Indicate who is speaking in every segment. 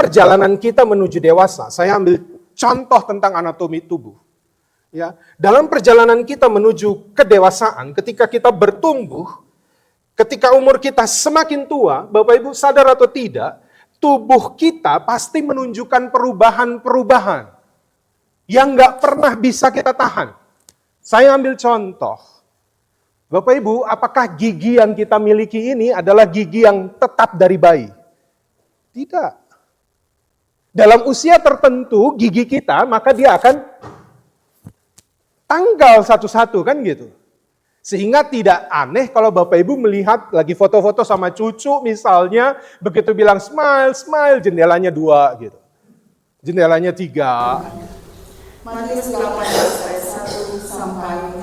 Speaker 1: perjalanan kita menuju dewasa, saya ambil contoh tentang anatomi tubuh. Ya, dalam perjalanan kita menuju kedewasaan, ketika kita bertumbuh, ketika umur kita semakin tua, Bapak Ibu sadar atau tidak, tubuh kita pasti menunjukkan perubahan-perubahan yang nggak pernah bisa kita tahan. Saya ambil contoh. Bapak Ibu, apakah gigi yang kita miliki ini adalah gigi yang tetap dari bayi? Tidak. Dalam usia tertentu, gigi kita, maka dia akan tanggal satu-satu, kan gitu. Sehingga tidak aneh kalau Bapak Ibu melihat lagi foto-foto sama cucu misalnya, begitu bilang smile, smile, jendelanya 2 gitu. Jendelanya 3.
Speaker 2: Matius 18 ayat 1 sampai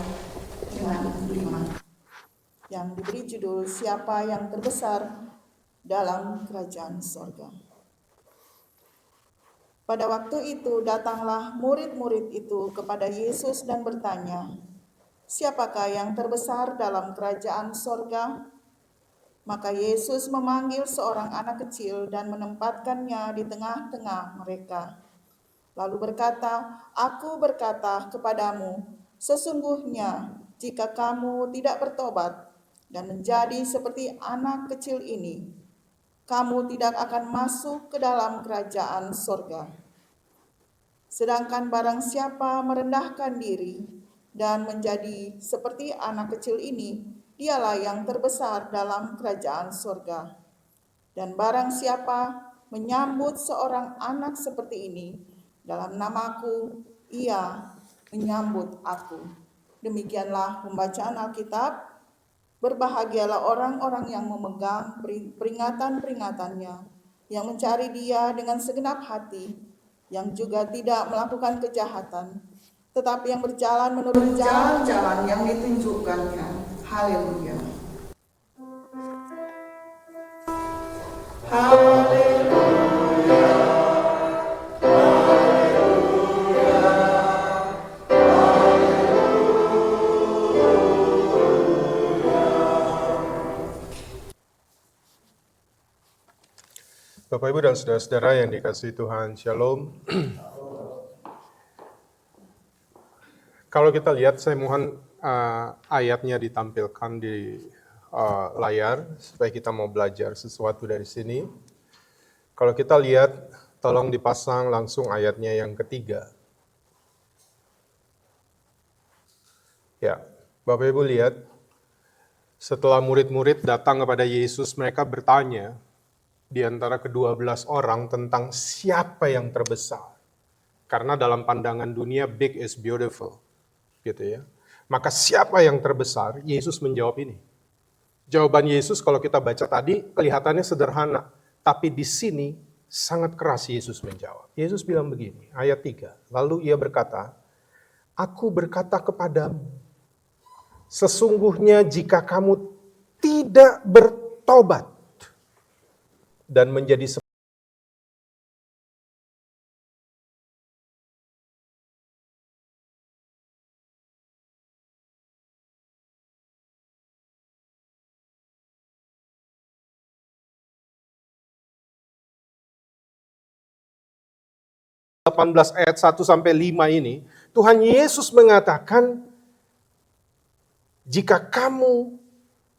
Speaker 2: dengan 5. Yang diberi judul Siapa yang terbesar dalam kerajaan sorga. Pada waktu itu datanglah murid-murid itu kepada Yesus dan bertanya, siapakah yang terbesar dalam kerajaan sorga? Maka Yesus memanggil seorang anak kecil dan menempatkannya di tengah-tengah mereka. Lalu berkata, aku berkata kepadamu, sesungguhnya jika kamu tidak bertobat dan menjadi seperti anak kecil ini, kamu tidak akan masuk ke dalam kerajaan sorga. Sedangkan barang siapa merendahkan diri dan menjadi seperti anak kecil ini, dialah yang terbesar dalam kerajaan sorga. Dan barang siapa menyambut seorang anak seperti ini, dalam namaku, ia menyambut aku. Demikianlah pembacaan Alkitab. Berbahagialah orang-orang yang memegang peringatan-peringatannya, yang mencari Dia dengan segenap hati, yang juga tidak melakukan kejahatan, tetapi yang berjalan menurut jalan-jalan yang ditunjukkannya. Haleluya. Haleluya.
Speaker 1: Bapak Ibu dan saudara-saudara yang dikasihi Tuhan, Shalom. Kalau kita lihat, saya mohon ayatnya ditampilkan di layar, supaya kita mau belajar sesuatu dari sini. Kalau kita lihat, tolong dipasang langsung ayatnya yang ketiga. Ya, Bapak Ibu lihat, setelah murid-murid datang kepada Yesus, mereka bertanya, di antara ke-12 orang tentang siapa yang terbesar. Karena dalam pandangan dunia, big is beautiful. Gitu ya. Maka siapa yang terbesar? Yesus menjawab ini. Jawaban Yesus kalau kita baca tadi, kelihatannya sederhana. Tapi di sini sangat keras Yesus menjawab. Yesus bilang begini, ayat 3. Lalu ia berkata, aku berkata kepadamu, sesungguhnya jika kamu tidak bertobat, dan menjadi seperti 18 ayat 1 sampai 5 ini, Tuhan Yesus mengatakan, jika kamu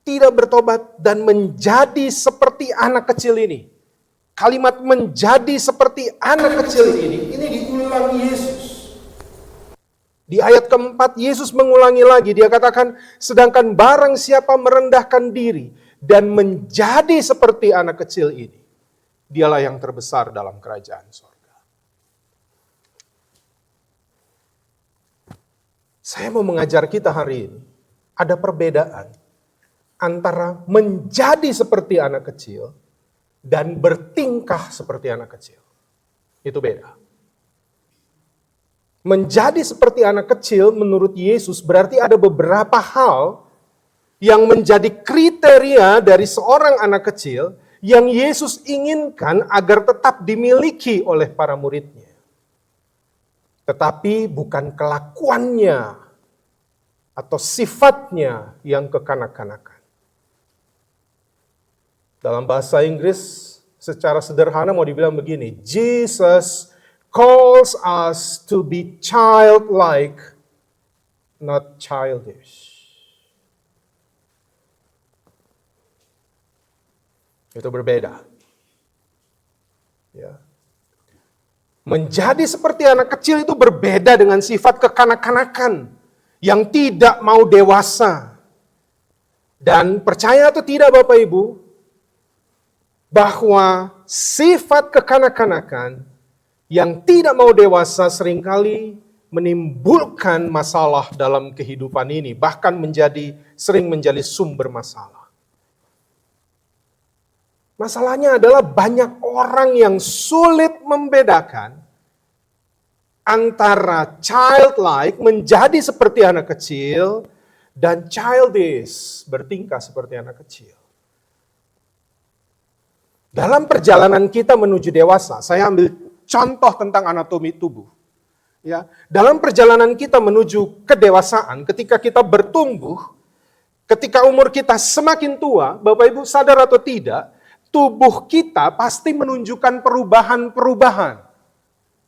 Speaker 1: tidak bertobat dan menjadi seperti anak kecil ini. Kalimat menjadi seperti anak kecil ini diulang Yesus. Di ayat keempat, Yesus mengulangi lagi, dia katakan, sedangkan barang siapa merendahkan diri dan menjadi seperti anak kecil ini, dialah yang terbesar dalam kerajaan sorga. Saya mau mengajar kita hari ini, ada perbedaan antara menjadi seperti anak kecil dan bertingkah seperti anak kecil. Itu beda. Menjadi seperti anak kecil menurut Yesus berarti ada beberapa hal yang menjadi kriteria dari seorang anak kecil yang Yesus inginkan agar tetap dimiliki oleh para muridnya. Tetapi bukan kelakuannya atau sifatnya yang kekanak-kanakan. Dalam bahasa Inggris, secara sederhana mau dibilang begini, Jesus calls us to be childlike, not childish. Itu berbeda. Ya. Menjadi seperti anak kecil itu berbeda dengan sifat kekanak-kanakan yang tidak mau dewasa. Dan percaya atau tidak Bapak Ibu, bahwa sifat kekanak-kanakan yang tidak mau dewasa seringkali menimbulkan masalah dalam kehidupan ini, bahkan sering menjadi sumber masalah. Masalahnya adalah banyak orang yang sulit membedakan antara childlike, menjadi seperti anak kecil, dan childish, bertingkah seperti anak kecil. Dalam perjalanan kita menuju dewasa, saya ambil contoh tentang anatomi tubuh. Ya, dalam perjalanan kita menuju kedewasaan, ketika kita bertumbuh, ketika umur kita semakin tua, Bapak Ibu sadar atau tidak, tubuh kita pasti menunjukkan perubahan-perubahan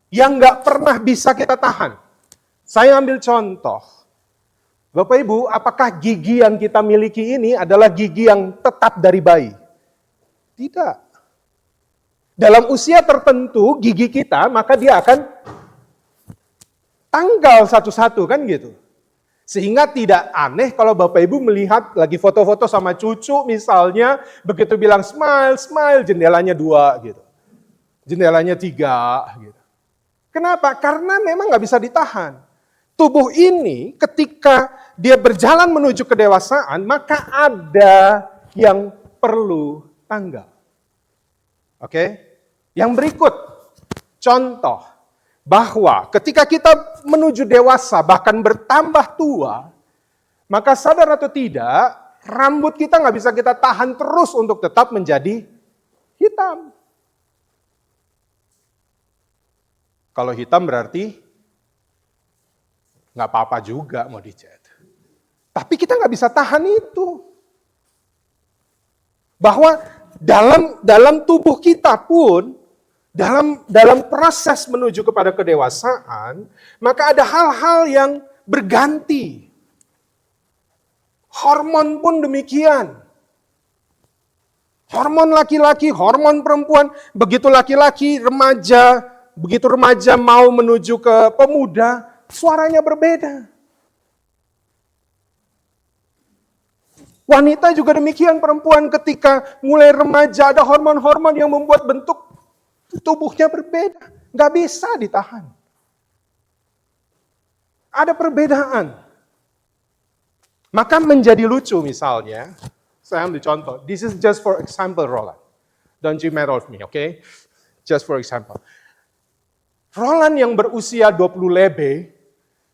Speaker 1: yang nggak pernah bisa kita tahan. Saya ambil contoh. Bapak Ibu, apakah gigi yang kita miliki ini adalah gigi yang tetap dari bayi? Tidak. Dalam usia tertentu gigi kita, maka dia akan tanggal satu-satu kan gitu. Sehingga tidak aneh kalau Bapak Ibu melihat lagi foto-foto sama cucu misalnya, begitu bilang smile, smile, jendelanya 2 gitu. Jendelanya 3 gitu. Kenapa? Karena memang nggak bisa ditahan. Tubuh ini ketika dia berjalan menuju kedewasaan, maka ada yang perlu tanggal. Oke? Yang berikut, contoh bahwa ketika kita menuju dewasa, bahkan bertambah tua, maka sadar atau tidak, rambut kita nggak bisa kita tahan terus untuk tetap menjadi hitam. Kalau hitam berarti nggak apa-apa juga mau dicat. Tapi kita nggak bisa tahan itu. Bahwa dalam tubuh kita pun, dalam proses menuju kepada kedewasaan, maka ada hal-hal yang berganti. Hormon pun demikian. Hormon laki-laki, hormon perempuan, begitu laki-laki, begitu remaja mau menuju ke pemuda, suaranya berbeda. Wanita juga demikian, perempuan ketika mulai remaja ada hormon-hormon yang membuat bentuk tubuhnya berbeda. Nggak bisa ditahan. Ada perbedaan. Maka menjadi lucu misalnya, saya ambil contoh. This is just for example, Roland. Don't you mad of me, okay? Just for example. Roland yang berusia 20 lebih,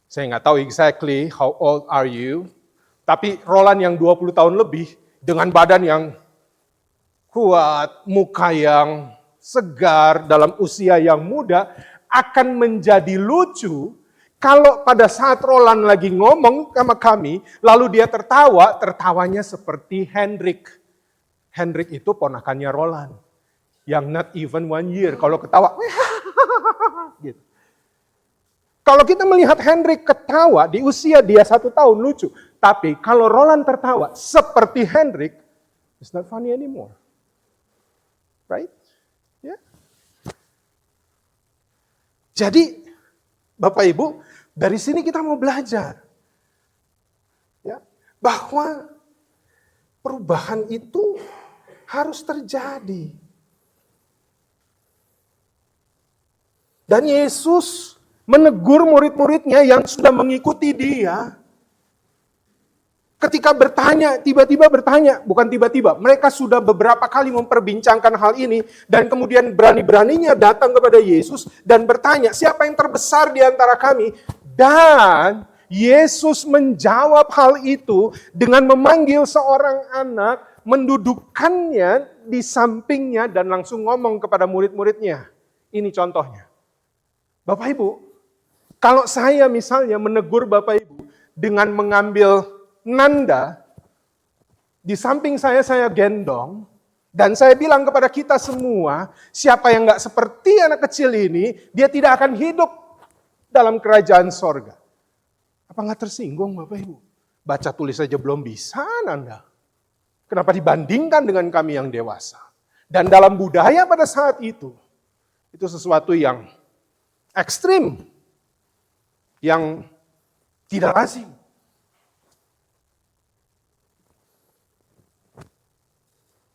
Speaker 1: saya nggak tahu exactly how old are you, tapi Roland yang 20 tahun lebih, dengan badan yang kuat, muka yang segar, dalam usia yang muda, akan menjadi lucu kalau pada saat Roland lagi ngomong sama kami, lalu dia tertawa, tertawanya seperti Hendrik. Hendrik itu ponakannya Roland, yang not even 1 year, kalau ketawa, gitu. Kalau kita melihat Hendrik ketawa di usia dia 1 tahun lucu. Tapi kalau Roland tertawa seperti Hendrik, it's not funny anymore. Right? Yeah. Jadi, Bapak Ibu, dari sini kita mau belajar. Ya, bahwa perubahan itu harus terjadi. Dan Yesus menegur murid-muridnya yang sudah mengikuti dia. Ketika bertanya, tiba-tiba bertanya, bukan tiba-tiba, mereka sudah beberapa kali memperbincangkan hal ini, dan kemudian berani-beraninya datang kepada Yesus dan bertanya, siapa yang terbesar di antara kami? Dan Yesus menjawab hal itu dengan memanggil seorang anak, mendudukkannya di sampingnya, dan langsung ngomong kepada murid-muridnya. Ini contohnya. Bapak Ibu, kalau saya misalnya menegur Bapak Ibu dengan mengambil nanda, di samping saya gendong, Dan saya bilang kepada kita semua, siapa yang nggak seperti anak kecil ini, dia tidak akan hidup dalam kerajaan sorga. Apa nggak tersinggung Bapak Ibu? Baca tulis saja belum bisa Anda. Kenapa dibandingkan dengan kami yang dewasa? Dan dalam budaya pada saat itu sesuatu yang ekstrim, yang tidak lazim.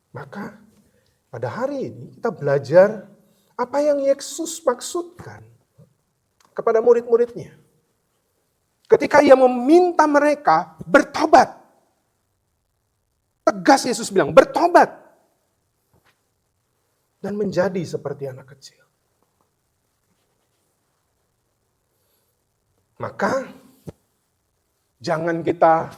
Speaker 1: Maka pada hari ini kita belajar apa yang Yesus maksudkan kepada murid-muridnya. Ketika ia meminta mereka bertobat. Tegas Yesus bilang, bertobat. Dan menjadi seperti anak kecil. Maka jangan kita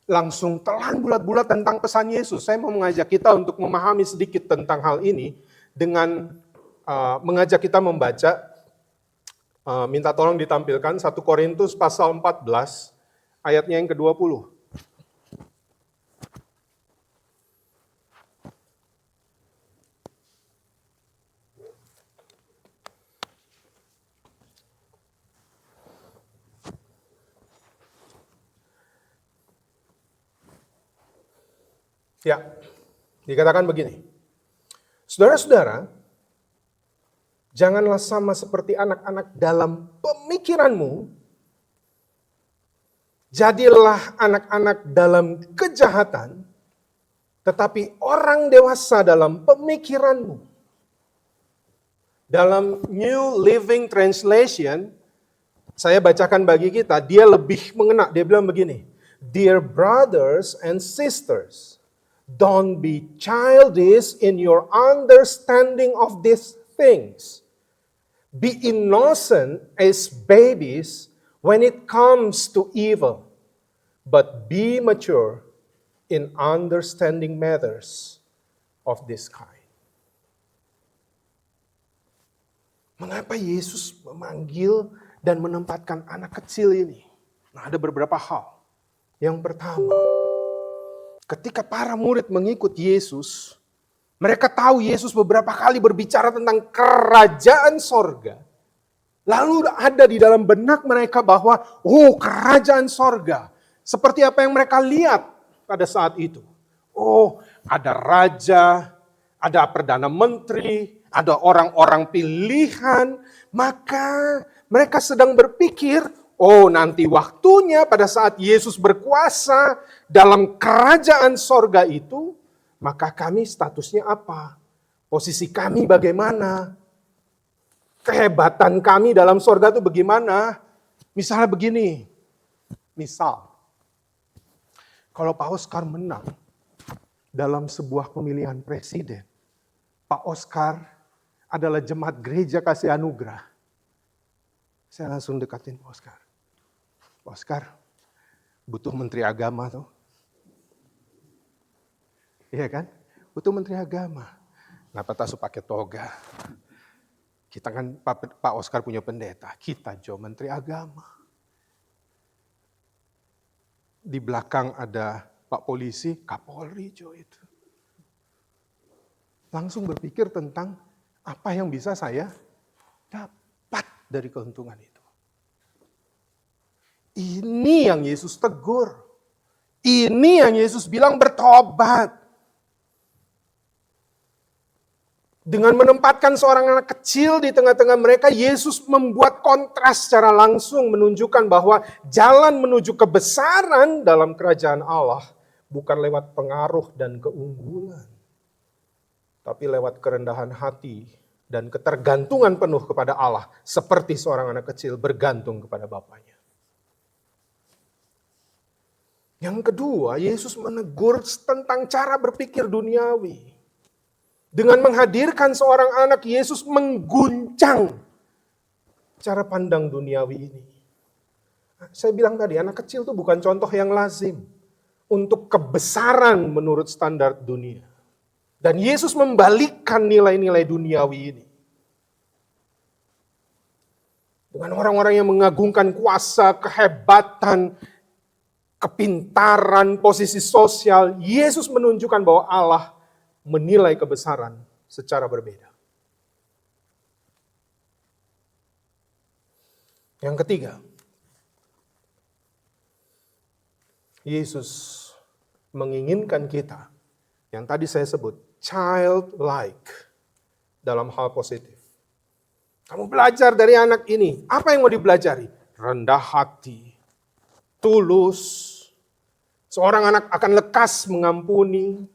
Speaker 1: langsung telan bulat-bulat tentang pesan Yesus. Saya mau mengajak kita untuk memahami sedikit tentang hal ini dengan mengajak kita membaca, minta tolong ditampilkan 1 Korintus pasal 14 ayatnya yang ke-20. Ya, dikatakan begini. Saudara-saudara, janganlah sama seperti anak-anak dalam pemikiranmu. Jadilah anak-anak dalam kejahatan, tetapi orang dewasa dalam pemikiranmu. Dalam New Living Translation, saya bacakan bagi kita, dia lebih mengena. Dia bilang begini, Dear brothers and sisters, don't be childish in your understanding of these things. Be innocent as babies when it comes to evil, but be mature in understanding matters of this kind. Mengapa Yesus memanggil dan menempatkan anak kecil ini? Nah, ada beberapa hal. Yang pertama, ketika para murid mengikut Yesus, mereka tahu Yesus beberapa kali berbicara tentang kerajaan sorga. Lalu ada di dalam benak mereka bahwa, kerajaan sorga. Seperti apa yang mereka lihat pada saat itu. Ada raja, ada perdana menteri, ada orang-orang pilihan. Maka mereka sedang berpikir, nanti waktunya pada saat Yesus berkuasa dalam kerajaan sorga itu, maka kami statusnya apa? Posisi kami bagaimana? Kehebatan kami dalam sorga itu bagaimana? Misalnya begini, kalau Pak Oscar menang dalam sebuah pemilihan presiden, Pak Oscar adalah jemaat gereja kasih anugerah. Saya langsung dekatin Pak Oscar. Pak Oscar, butuh menteri agama tuh. Iya kan? Butuh menteri agama. Kenapa tak pakai toga? Kita kan Pak Oscar punya pendeta, kita Jo menteri agama. Di belakang ada Pak polisi, Kapolri Jo itu. Langsung berpikir tentang apa yang bisa saya dapat dari keuntungan itu. Ini yang Yesus tegur. Ini yang Yesus bilang bertobat. Dengan menempatkan seorang anak kecil di tengah-tengah mereka, Yesus membuat kontras secara langsung menunjukkan bahwa jalan menuju kebesaran dalam kerajaan Allah bukan lewat pengaruh dan keunggulan, tapi lewat kerendahan hati dan ketergantungan penuh kepada Allah, seperti seorang anak kecil bergantung kepada Bapaknya. Yang kedua, Yesus menegur tentang cara berpikir duniawi. Dengan menghadirkan seorang anak, Yesus mengguncang cara pandang duniawi ini. Saya bilang tadi, anak kecil itu bukan contoh yang lazim untuk kebesaran menurut standar dunia. Dan Yesus membalikkan nilai-nilai duniawi ini. Dengan orang-orang yang mengagungkan kuasa, kehebatan, kepintaran, posisi sosial, Yesus menunjukkan bahwa Allah menilai kebesaran secara berbeda. Yang ketiga, Yesus menginginkan kita, yang tadi saya sebut, childlike dalam hal positif. Kamu belajar dari anak ini, apa yang mau dipelajari? Rendah hati, tulus, seorang anak akan lekas mengampuni,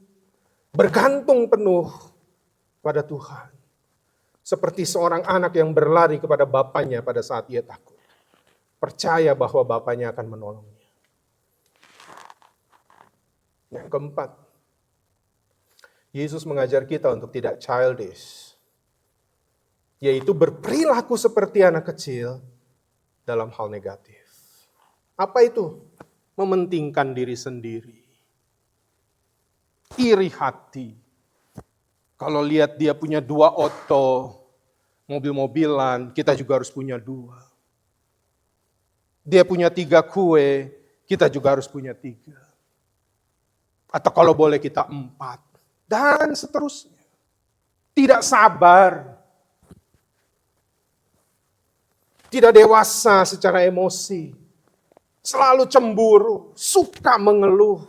Speaker 1: bergantung penuh pada Tuhan. Seperti seorang anak yang berlari kepada bapaknya pada saat ia takut. Percaya bahwa bapaknya akan menolongnya. Yang keempat, Yesus mengajar kita untuk tidak childish, yaitu berperilaku seperti anak kecil dalam hal negatif. Apa itu? Mementingkan diri sendiri. Iri hati. Kalau lihat dia punya 2 oto, mobil-mobilan, kita juga harus punya 2. Dia punya 3 kue, kita juga harus punya 3. Atau kalau boleh kita 4. Dan seterusnya. Tidak sabar. Tidak dewasa secara emosi. Selalu cemburu, suka mengeluh.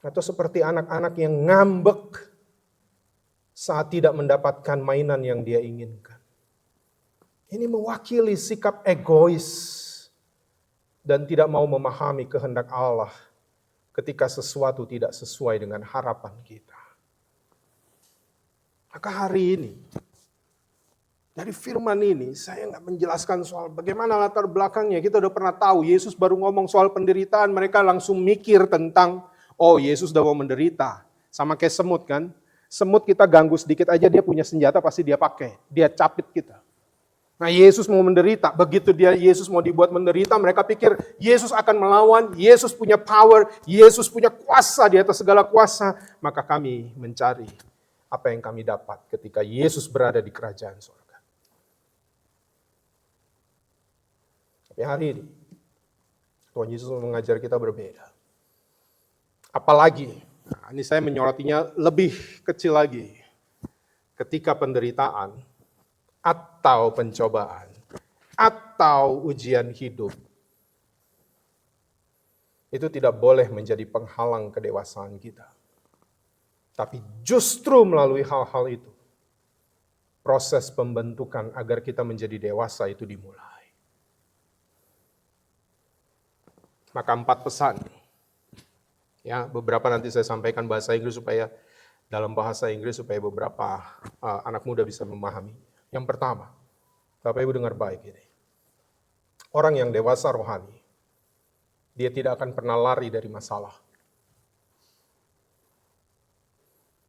Speaker 1: Atau seperti anak-anak yang ngambek saat tidak mendapatkan mainan yang dia inginkan. Ini mewakili sikap egois dan tidak mau memahami kehendak Allah ketika sesuatu tidak sesuai dengan harapan kita. Maka hari ini, dari firman ini, saya nggak menjelaskan soal bagaimana latar belakangnya. Kita udah pernah tahu, Yesus baru ngomong soal penderitaan, mereka langsung mikir tentang, oh Yesus udah mau menderita. Sama kayak semut kan, semut kita ganggu sedikit aja dia punya senjata pasti dia pakai, dia capit kita. Nah Yesus mau menderita, begitu Yesus mau dibuat menderita, mereka pikir Yesus akan melawan, Yesus punya power, Yesus punya kuasa di atas segala kuasa. Maka kami mencari apa yang kami dapat ketika Yesus berada di kerajaan surga. Tapi hari ini, Tuhan Yesus mengajar kita berbeda. Apalagi, nah ini saya menyorotinya lebih kecil lagi, ketika penderitaan, atau pencobaan, atau ujian hidup, itu tidak boleh menjadi penghalang kedewasaan kita. Tapi justru melalui hal-hal itu, proses pembentukan agar kita menjadi dewasa itu dimulai. Maka 4 pesan, ya beberapa nanti saya sampaikan bahasa Inggris supaya dalam bahasa Inggris supaya beberapa anak muda bisa memahami. Yang pertama, Bapak Ibu dengar baik ini. Orang yang dewasa rohani, dia tidak akan pernah lari dari masalah.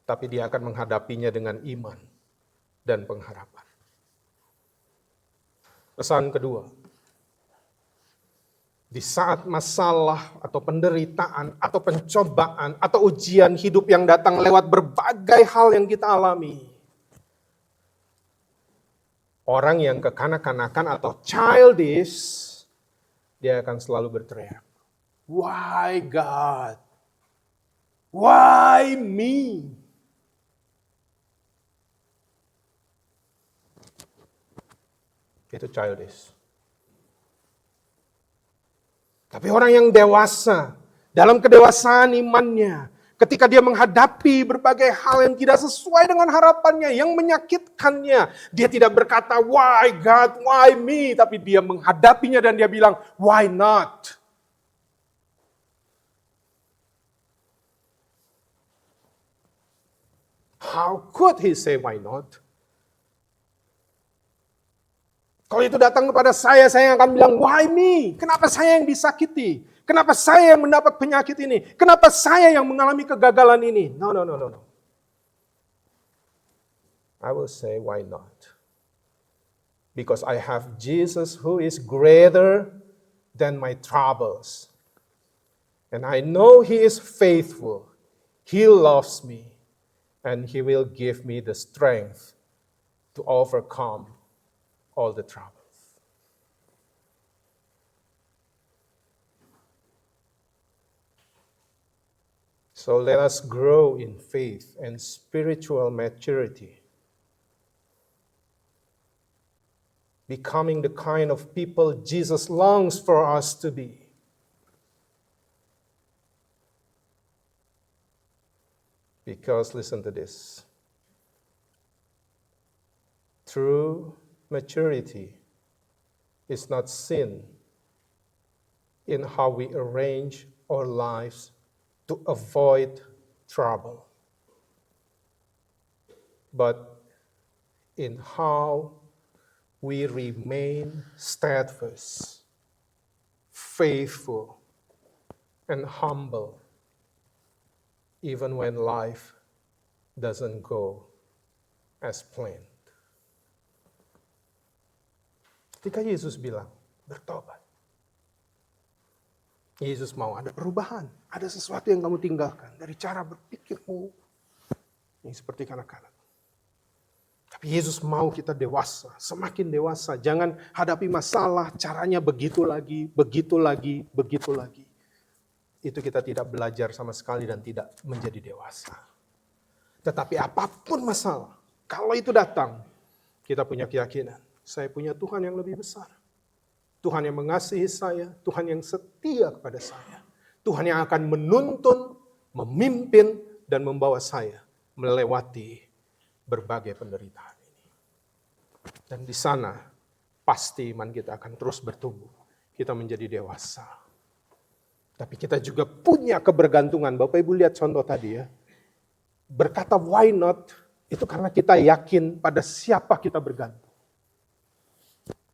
Speaker 1: Tapi dia akan menghadapinya dengan iman dan pengharapan. Pesan kedua, di saat masalah atau penderitaan atau pencobaan atau ujian hidup yang datang lewat berbagai hal yang kita alami, orang yang kekanak-kanakan atau childish, dia akan selalu berteriak, "Why God? Why me?" Itu childish. Tapi orang yang dewasa, dalam kedewasaan imannya, ketika dia menghadapi berbagai hal yang tidak sesuai dengan harapannya, yang menyakitkannya, dia tidak berkata, "Why God, why me?" Tapi dia menghadapinya dan dia bilang, "Why not?" How could he say why not? Kalau itu datang kepada saya akan bilang, "Why me? Kenapa saya yang disakiti? Kenapa saya yang mendapat penyakit ini? Kenapa saya yang mengalami kegagalan ini?" No. I will say, why not? Because I have Jesus who is greater than my troubles. And I know He is faithful. He loves me. And He will give me the strength to overcome all the troubles. So let us grow in faith and spiritual maturity, becoming the kind of people Jesus longs for us to be. Because, listen to this, true maturity is not seen in how we arrange our lives to avoid trouble, but in how we remain steadfast, faithful, and humble, even when life doesn't go as planned. Ketika Yesus bilang, bertobat, Yesus mau ada perubahan, ada sesuatu yang kamu tinggalkan dari cara berpikirmu yang seperti kanak-kanak. Tapi Yesus mau kita dewasa, semakin dewasa. Jangan hadapi masalah, caranya begitu lagi, begitu lagi, begitu lagi. Itu kita tidak belajar sama sekali dan tidak menjadi dewasa. Tetapi apapun masalah, kalau itu datang, kita punya keyakinan. Saya punya Tuhan yang lebih besar. Tuhan yang mengasihi saya, Tuhan yang setia kepada saya. Tuhan yang akan menuntun, memimpin, dan membawa saya melewati berbagai penderitaan ini. Dan di sana, pasti iman kita akan terus bertumbuh. Kita menjadi dewasa. Tapi kita juga punya kebergantungan. Bapak Ibu lihat contoh tadi ya. Berkata why not, itu karena kita yakin pada siapa kita bergantung.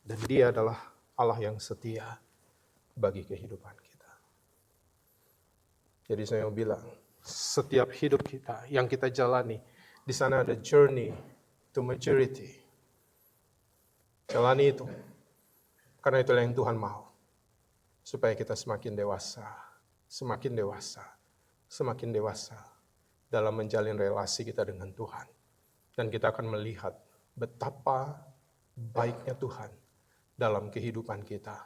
Speaker 1: Dan Dia adalah Allah yang setia bagi kehidupan kita. Jadi saya mau bilang, setiap hidup kita yang kita jalani, di sana ada journey to maturity. Jalani itu. Karena itulah yang Tuhan mau. Supaya kita semakin dewasa, semakin dewasa, semakin dewasa dalam menjalin relasi kita dengan Tuhan. Dan kita akan melihat betapa baiknya Tuhan dalam kehidupan kita,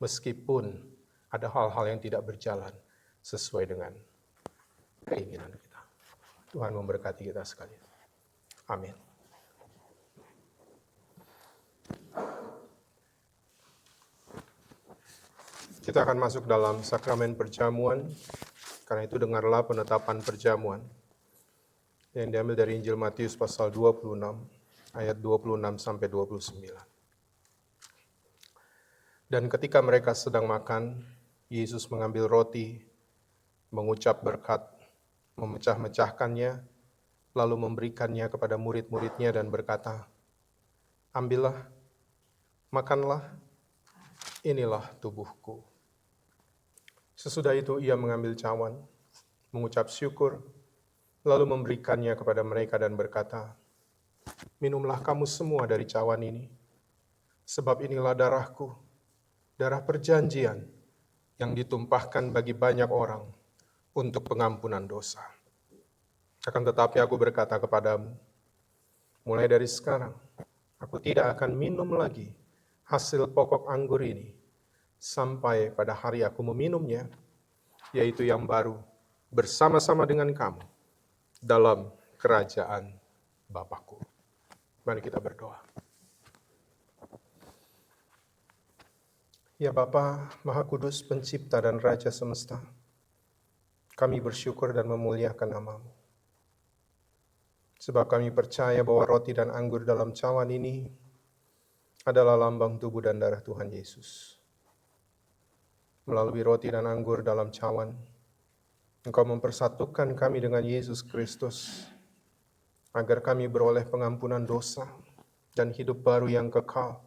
Speaker 1: meskipun ada hal-hal yang tidak berjalan sesuai dengan keinginan kita. Tuhan memberkati kita sekalian. Amin. Kita akan masuk dalam sakramen perjamuan. Karena itu dengarlah penetapan perjamuan yang diambil dari Injil Matius pasal 26 ayat 26 sampai 29. Dan ketika mereka sedang makan, Yesus mengambil roti, mengucap berkat, memecah-mecahkannya, lalu memberikannya kepada murid-muridnya dan berkata, "Ambillah, makanlah, inilah tubuhku." Sesudah itu ia mengambil cawan, mengucap syukur, lalu memberikannya kepada mereka dan berkata, "Minumlah kamu semua dari cawan ini, sebab inilah darahku, darah perjanjian yang ditumpahkan bagi banyak orang untuk pengampunan dosa. Akan tetapi aku berkata kepadamu, mulai dari sekarang, aku tidak akan minum lagi hasil pokok anggur ini, sampai pada hari aku meminumnya, yaitu yang baru, bersama-sama dengan kamu, dalam kerajaan Bapakku." Mari kita berdoa. Ya Bapa, Maha Kudus, Pencipta dan Raja semesta, kami bersyukur dan memuliakan nama-Mu. Sebab kami percaya bahwa roti dan anggur dalam cawan ini adalah lambang tubuh dan darah Tuhan Yesus. Melalui roti dan anggur dalam cawan, Engkau mempersatukan kami dengan Yesus Kristus, agar kami beroleh pengampunan dosa dan hidup baru yang kekal,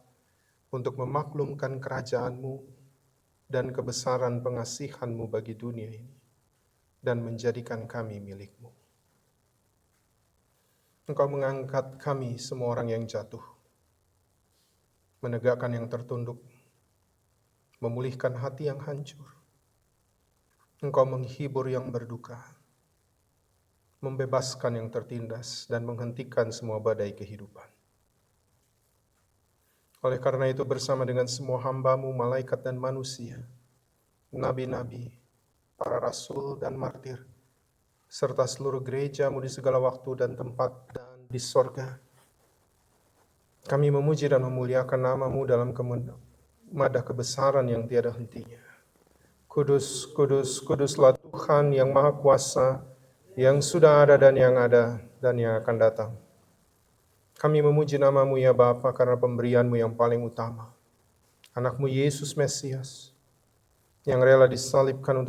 Speaker 1: untuk memaklumkan kerajaan-Mu dan kebesaran pengasihan-Mu bagi dunia ini, dan menjadikan kami milik-Mu. Engkau mengangkat kami semua orang yang jatuh, menegakkan yang tertunduk, memulihkan hati yang hancur. Engkau menghibur yang berduka, membebaskan yang tertindas, dan menghentikan semua badai kehidupan. Oleh karena itu bersama dengan semua hamba-Mu, malaikat dan manusia, nabi-nabi, para rasul dan martir, serta seluruh gereja-Mu di segala waktu dan tempat dan di sorga. Kami memuji dan memuliakan nama-Mu dalam madah kebesaran yang tiada hentinya. Kudus, kudus, kuduslah Tuhan yang Maha Kuasa, yang sudah ada dan yang akan datang. Kami memuji nama-Mu ya Bapa karena pemberian-Mu yang paling utama. Anak-Mu Yesus Mesias, yang rela disalibkan untuk